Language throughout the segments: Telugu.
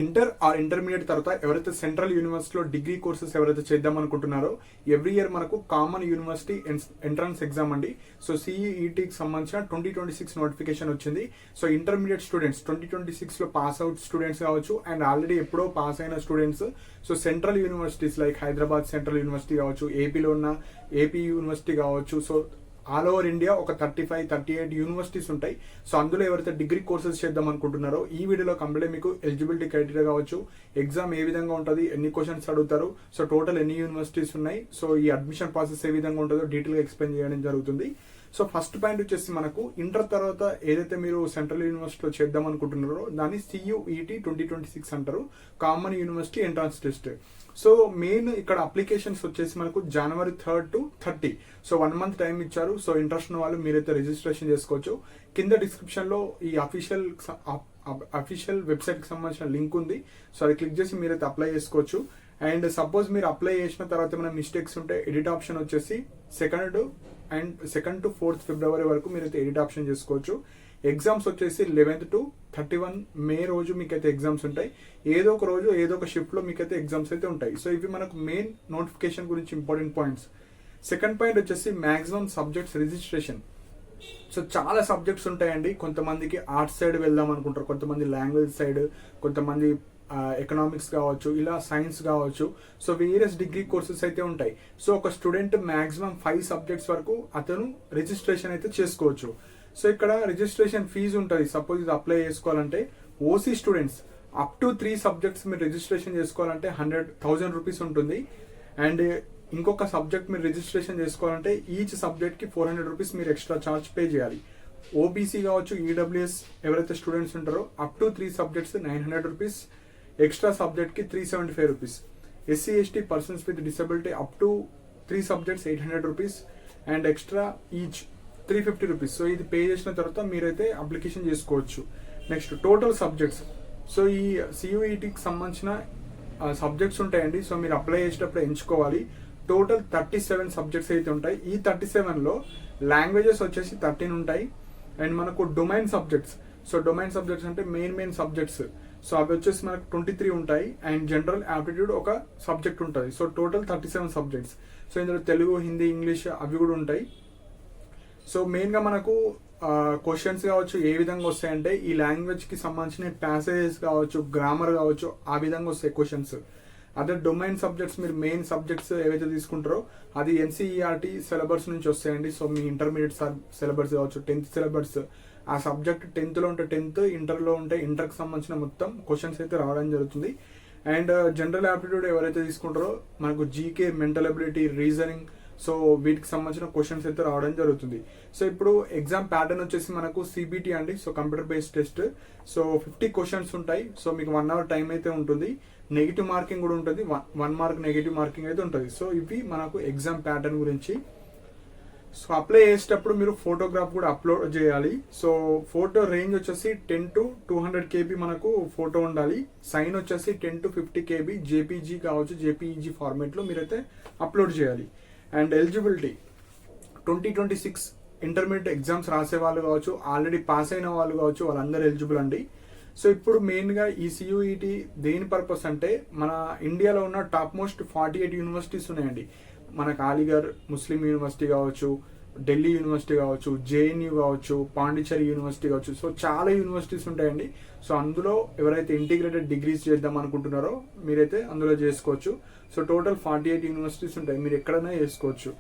ఇంటర్ ఆర్ ఇంటర్మీడియట్ తర్వాత ఎవరైతే సెంట్రల్ యూనివర్సిటీలో డిగ్రీ కోర్సెస్ ఎవరైతే చేద్దాం అనుకుంటున్నారో ఎవ్రీ ఇయర్ మనకు కామన్ యూనివర్సిటీ ఎంట్రన్స్ ఎగ్జామ్ అండి. సో సిఈఈటీకి సంబంధించిన 2026 నోటిఫికేషన్ వచ్చింది. సో ఇంటర్మీడియట్ స్టూడెంట్స్ 2026లో పాస్ అవుట్ స్టూడెంట్స్ కావచ్చు అండ్ ఆల్రెడీ ఎప్పుడో పాస్ అయిన students, so central universities like Hyderabad central university కావచ్చు, ఏపీలో ఉన్న ఏపీ యూనివర్సిటీ కావచ్చు, సో ఆల్ ఓవర్ ఇండియా ఒక 35-38 యూనివర్సిటీస్ ఉంటాయి. సో అందులో ఎవరైతే డిగ్రీ కోర్సెస్ చేద్దాం అనుకుంటున్నారో ఈ వీడియోలో కంప్లీట్ మీకు ఎలిజిబిలిటీ క్రైటీరియా కావచ్చు, ఎగ్జామ్ ఏ విధంగా ఉంటుంది, ఎన్ని క్వశ్చన్స్ అడుగుతారు, సో టోటల్ ఎన్ని యూనివర్సిటీస్ ఉన్నాయి, సో ఈ అడ్మిషన్ ప్రాసెస్ ఏ విధంగా ఉంటుందో డీటెయిల్గా ఎక్స్ప్లెయిన్ చేయడం జరుగుతుంది. సో ఫస్ట్ పాయింట్ వచ్చేసి మనకు ఇంటర్ తర్వాత ఏదైతే మీరు సెంట్రల్ యూనివర్సిటీలో చేద్దాం అనుకుంటున్నారో దాన్ని సియుఈటీ 2026 అంటారు, common university entrance test. So main ఇక్కడ అప్లికేషన్స్ వచ్చేసి మనకు January 3rd to 30, so 1 month time ఇచ్చారు. సో ఇంట్రెస్ట్ ఉన్న వాళ్ళు మీరైతే రిజిస్ట్రేషన్ చేసుకోవచ్చు. కింద డిస్క్రిప్షన్ లో ఈ అఫీషియల్ వెబ్సైట్ కి సంబంధించిన లింక్ ఉంది. సో అది క్లిక్ చేసి మీరైతే అప్లై చేసుకోవచ్చు. అండ్ సపోజ్ మీరు అప్లై చేసిన తర్వాత ఏమైనా మిస్టేక్స్ ఉంటే ఎడిట్ ఆప్షన్ వచ్చేసి 2nd to 4th February వరకు మీరైతే ఎడిట్ ఆప్షన్ చేసుకోవచ్చు. ఎగ్జామ్స్ వచ్చేసి 11th to 31 May రోజు మీకైతే ఎగ్జామ్స్ ఉంటాయి. ఏదో ఒక రోజు ఏదో ఒక షిఫ్ట్ లో మీకైతే ఎగ్జామ్స్ అయితే ఉంటాయి. సో ఇవి మనకు మెయిన్ నోటిఫికేషన్ గురించి ఇంపార్టెంట్ పాయింట్స్. సెకండ్ పాయింట్ వచ్చేసి మాక్సిమం సబ్జెక్ట్స్ రిజిస్ట్రేషన్. సో చాలా సబ్జెక్ట్స్ ఉంటాయండి. కొంతమందికి ఆర్ట్స్ సైడ్ వెళ్దాం అనుకుంటారు, కొంతమంది లాంగ్వేజ్ సైడ్, కొంతమంది ఎకనామిక్స్ కావచ్చు, ఇలా సైన్స్ కావచ్చు. సో వేరియస్ డిగ్రీ కోర్సెస్ అయితే ఉంటాయి. సో ఒక స్టూడెంట్ మాక్సిమం 5 సబ్జెక్ట్స్ వరకు అతను రిజిస్ట్రేషన్ అయితే చేసుకోవచ్చు. సో ఇక్కడ రిజిస్ట్రేషన్ ఫీజు ఉంటుంది. సపోజ్ ఇది అప్లై చేసుకోవాలంటే OC students up to 3 subjects మీరు రిజిస్ట్రేషన్ చేసుకోవాలంటే 100,000 రూపీస్ ఉంటుంది. అండ్ ఇంకొక సబ్జెక్ట్ మీరు రిజిస్ట్రేషన్ చేసుకోవాలంటే ఈచ్ సబ్జెక్ట్ కి 400 రూపీస్ మీరు ఎక్స్ట్రా ఛార్జ్ పే చేయాలి. ఓబీసీ కావచ్చు, ఈడబ్ల్యూఎస్ ఎవరైతే స్టూడెంట్స్ ఉంటారో up to 3 subjects 900 rupees, extra subject కి 375 rupees. SC ST persons with disability up to 3 subjects 800 rupees and extra each 350 rupees. So ఇది పే చేసిన తర్వాత మీరైతే అప్లికేషన్ చేసుకోవచ్చు. Next total subjects. సో ఈ సియుఈటీకి సంబంధించిన సబ్జెక్ట్స్ ఉంటాయండి. సో మీరు అప్లై చేసేటప్పుడు ఎంచుకోవాలి. టోటల్ 37 సబ్జెక్ట్స్ అయితే ఉంటాయి. ఈ 37లో లాంగ్వేజెస్ వచ్చేసి 13 ఉంటాయి. అండ్ మనకు domain subjects. So domain subjects అంటే మెయిన్ సబ్జెక్ట్స్. సో అవి వచ్చేసి మనకు 23 ఉంటాయి. అండ్ జనరల్ యాప్టిట్యూడ్ ఒక సబ్జెక్ట్ ఉంటుంది. So total 37 subjects. సో ఇందులో తెలుగు, హిందీ, ఇంగ్లీష్ అవి కూడా ఉంటాయి. సో మెయిన్ గా మనకు క్వశ్చన్స్ కావచ్చు ఏ విధంగా వస్తాయంటే ఈ లాంగ్వేజ్ కి సంబంధించిన ప్యాసేజెస్ కావచ్చు, గ్రామర్ కావచ్చు, ఆ విధంగా వస్తాయి క్వశ్చన్స్. అదే డొమైన్ సబ్జెక్ట్స్ మీరు మెయిన్ సబ్జెక్ట్స్ ఏవైతే తీసుకుంటారో అది ఎన్సీఈఆర్టీ సిలబస్ నుంచి వస్తాయండి. సో మీ ఇంటర్మీడియట్ సిలబస్ కావచ్చు, 10th సిలబస్, ఆ సబ్జెక్ట్ 10th లో ఉంటే 10th, ఇంటర్లో ఉంటే ఇంటర్కి సంబంధించిన మొత్తం క్వశ్చన్స్ అయితే రావడం జరుగుతుంది. అండ్ జనరల్ యాప్టిట్యూడ్ ఎవరైతే తీసుకుంటారో మనకు GK, mental ability, reasoning, so వీటికి సంబంధించిన క్వశ్చన్స్ అయితే రావడం జరుగుతుంది. సో ఇప్పుడు ఎగ్జామ్ ప్యాటర్న్ వచ్చేసి మనకు సిబిటి అండి. So computer based test. So 50 questions ఉంటాయి. సో మీకు 1 hour టైం అయితే ఉంటుంది. నెగిటివ్ మార్కింగ్ కూడా ఉంటుంది. 1 mark నెగిటివ్ మార్కింగ్ అయితే ఉంటుంది. సో ఇవి మనకు ఎగ్జామ్ ప్యాటర్న్ గురించి. సో అప్లై చేసేటప్పుడు మీరు ఫోటోగ్రాఫ్ కూడా అప్లోడ్ చేయాలి. సో ఫోటో రేంజ్ వచ్చేసి 10 to 200 KB మనకు ఫోటో ఉండాలి. సైన్ వచ్చేసి 10 to 50 KB జేపీజీ కావచ్చు, జేపీఈజీ ఫార్మేట్ లో మీరైతే అప్లోడ్ చేయాలి. అండ్ ఎలిజిబిలిటీ 2026 ఇంటర్మీడియట్ ఎగ్జామ్స్ రాసే వాళ్ళు కావచ్చు, ఆల్రెడీ పాస్ అయిన వాళ్ళు కావచ్చు, వాళ్ళందరూ ఎలిజిబుల్ అండి. సో ఇప్పుడు మెయిన్ గా ఈ సియుఈటీ దేని పర్పస్ అంటే మన ఇండియాలో ఉన్న టాప్ మోస్ట్ 48 యూనివర్సిటీస్ ఉన్నాయండి. మనకు అలీగర్ ముస్లిం యూనివర్సిటీ కావచ్చు, ఢిల్లీ యూనివర్సిటీ కావచ్చు, జేఎన్యూ కావచ్చు, పాండిచ్చేరి యూనివర్సిటీ కావచ్చు. సో చాలా యూనివర్సిటీస్ ఉంటాయండి. సో అందులో ఎవరైతే ఇంటిగ్రేటెడ్ డిగ్రీస్ చేద్దాం అనుకుంటున్నారో మీరైతే అందులో చేసుకోవచ్చు. సో టోటల్ 48 యూనివర్సిటీస్ ఉంటాయి, మీరు ఎక్కడైనా చేసుకోవచ్చు.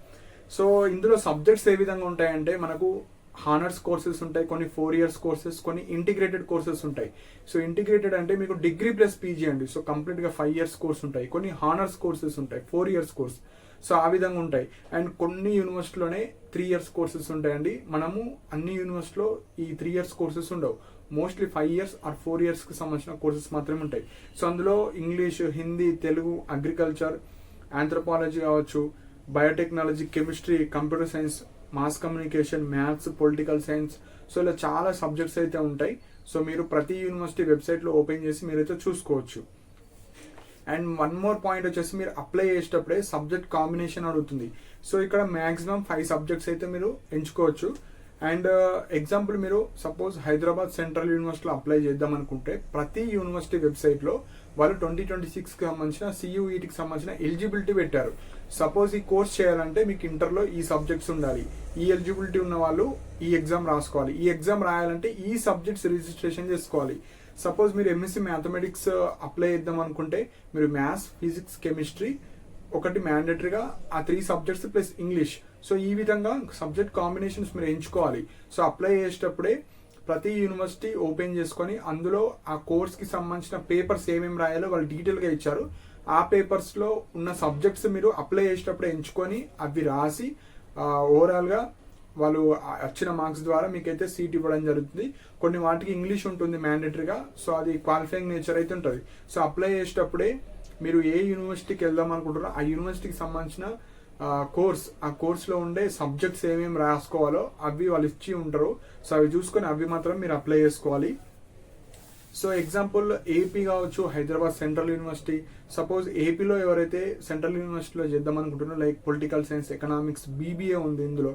సో ఇందులో సబ్జెక్ట్స్ ఏ విధంగా ఉంటాయంటే మనకు హానర్స్ కోర్సెస్ ఉంటాయి, కొన్ని 4 years కోర్సెస్, కొన్ని ఇంటిగ్రేటెడ్ కోర్సెస్ ఉంటాయి. సో ఇంటిగ్రేటెడ్ అంటే మీకు డిగ్రీ ప్లస్ పీజీ అండి. సో కంప్లీట్ గా 5 years కోర్స్ ఉంటాయి. కొన్ని హానర్స్ కోర్సెస్ ఉంటాయి, 4 years కోర్స్. సో ఆ విధంగా ఉంటాయి. అండ్ కొన్ని యూనివర్సిటీలోనే 3 years కోర్సెస్ ఉంటాయండి. మనము అన్ని యూనివర్సిటీలో ఈ 3 years కోర్సెస్ ఉండవు. మోస్ట్లీ 5 years ఆర్ 4 years కి సంబంధించిన కోర్సెస్ మాత్రమే ఉంటాయి. సో అందులో English, Hindi, Telugu, agriculture, anthropology కావచ్చు, biotechnology, chemistry, computer science, mass communication, maths, political science. So ఇలా చాలా సబ్జెక్ట్స్ అయితే ఉంటాయి. సో మీరు ప్రతి యూనివర్సిటీ వెబ్సైట్ లో ఓపెన్ చేసి మీరైతే చూసుకోవచ్చు. అండ్ 1 more పాయింట్ వచ్చేసి మీరు అప్లై చేసేటప్పుడే సబ్జెక్ట్ కాంబినేషన్ అడుగుతుంది. సో ఇక్కడ మాక్సిమం 5 సబ్జెక్ట్స్ అయితే మీరు ఎంచుకోవచ్చు. అండ్ ఎగ్జాంపుల్ మీరు సపోజ్ హైదరాబాద్ సెంట్రల్ యూనివర్సిటీలో అప్లై చేద్దాం అనుకుంటే ప్రతి యూనివర్సిటీ వెబ్సైట్లో వాళ్ళు 2026కి సంబంధించిన CUETకి సంబంధించిన ఎలిజిబిలిటీ పెట్టారు. సపోజ్ ఈ కోర్స్ చేయాలంటే మీకు ఇంటర్లో ఈ సబ్జెక్ట్స్ ఉండాలి, ఈ ఎలిజిబిలిటీ ఉన్న వాళ్ళు ఈ ఎగ్జామ్ రాసుకోవాలి, ఈ ఎగ్జామ్ రాయాలంటే ఈ సబ్జెక్ట్స్ రిజిస్ట్రేషన్ చేసుకోవాలి. సపోజ్ మీరు MSc మ్యాథమెటిక్స్ అప్లై చేద్దాం అనుకుంటే మీరు మ్యాథ్స్, ఫిజిక్స్, కెమిస్ట్రీ ఒకటి మ్యాండేటరీగా ఆ 3 సబ్జెక్ట్స్ ప్లస్ ఇంగ్లీష్. సో ఈ విధంగా సబ్జెక్ట్ కాంబినేషన్స్ మీరు ఎంచుకోవాలి. సో అప్లై చేసేటప్పుడే ప్రతి యూనివర్సిటీ ఓపెన్ చేసుకొని అందులో ఆ కోర్స్కి సంబంధించిన పేపర్స్ ఏమేమి రాయాలో వాళ్ళు డీటెయిల్గా ఇచ్చారు. ఆ పేపర్స్లో ఉన్న సబ్జెక్ట్స్ మీరు అప్లై చేసేటప్పుడు ఎంచుకొని అవి రాసి ఓవరాల్గా వాళ్ళు వచ్చిన మార్క్స్ ద్వారా మీకైతే సీట్ ఇవ్వడం జరుగుతుంది. కొన్ని వాటికి ఇంగ్లీష్ ఉంటుంది మ్యాండేటరీగా, సో అది క్వాలిఫైయింగ్ నేచర్ అయితే ఉంటుంది. సో అప్లై చేసేటప్పుడే మీరు ఏ యూనివర్సిటీకి వెళ్దాం అనుకుంటారో ఆ యూనివర్సిటీకి సంబంధించిన కోర్స్, ఆ కోర్స్లో ఉండే సబ్జెక్ట్స్ ఏమేమి రాసుకోవాలో అవి వాళ్ళు ఇచ్చి ఉంటారు. సో అవి చూసుకొని అవి మాత్రం మీరు అప్లై చేసుకోవాలి. సో ఎగ్జాంపుల్ ఏపీ కావచ్చు, హైదరాబాద్ సెంట్రల్ యూనివర్సిటీ. సపోజ్ ఏపీలో ఎవరైతే సెంట్రల్ యూనివర్సిటీలో చేద్దాం అనుకుంటున్నారో like political science, economics, BBA ఉంది, ఇందులో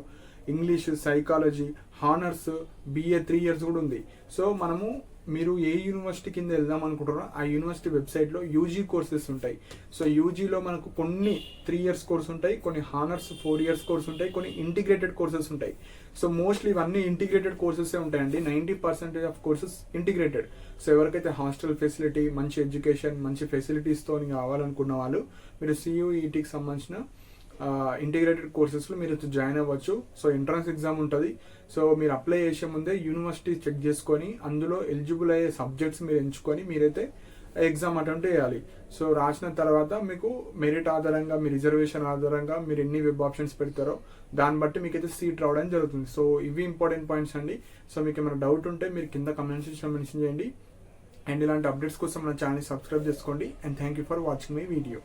English, psychology, honours, BA 3 years కూడా ఉంది. సో మనము మీరు ఏ యూనివర్సిటీ కింద వెళ్దాం అనుకుంటారో ఆ యూనివర్సిటీ వెబ్సైట్లో UG కోర్సెస్ ఉంటాయి. సో యూజీలో మనకు కొన్ని 3 years కోర్స్ ఉంటాయి, కొన్ని హానర్స్ 4 years కోర్స్ ఉంటాయి, కొన్ని ఇంటిగ్రేటెడ్ కోర్సెస్ ఉంటాయి. సో మోస్ట్లీ ఇవన్నీ ఇంటిగ్రేటెడ్ కోర్సెస్ ఉంటాయండి. 90% ఆఫ్ కోర్సెస్ ఇంటిగ్రేటెడ్. సో ఎవరికైతే హాస్టల్ ఫెసిలిటీ, మంచి ఎడ్యుకేషన్, మంచి ఫెసిలిటీస్తో కావాలనుకున్న వాళ్ళు మీరు CUETకి సంబంధించిన ఇంటిగ్రేటెడ్ కోర్సెస్లో మీరు జాయిన్ అవ్వచ్చు. సో ఎంట్రన్స్ ఎగ్జామ్ ఉంటుంది. సో మీరు అప్లై చేసే ముందే యూనివర్సిటీ చెక్ చేసుకొని అందులో ఎలిజిబుల్ అయ్యే సబ్జెక్ట్స్ మీరు ఎంచుకొని మీరైతే ఎగ్జామ్ అటెంప్ట్ చేయాలి. సో రాసిన తర్వాత మీకు మెరిట్ ఆధారంగా, మీ రిజర్వేషన్ ఆధారంగా మీరు ఎన్ని వెబ్ ఆప్షన్స్ పెడతారో దాన్ని బట్టి మీకైతే సీట్ రావడం జరుగుతుంది. సో ఇవి ఇంపార్టెంట్ పాయింట్స్ అండి. సో మీకు ఏమైనా డౌట్ ఉంటే మీరు కింద కమెంట్ సెక్షన్లో మెన్షన్ చేయండి. అండ్ ఇలాంటి అప్డేట్స్ కోసం మన ఛానల్ సబ్స్క్రైబ్ చేసుకోండి. And thank you for watching my video.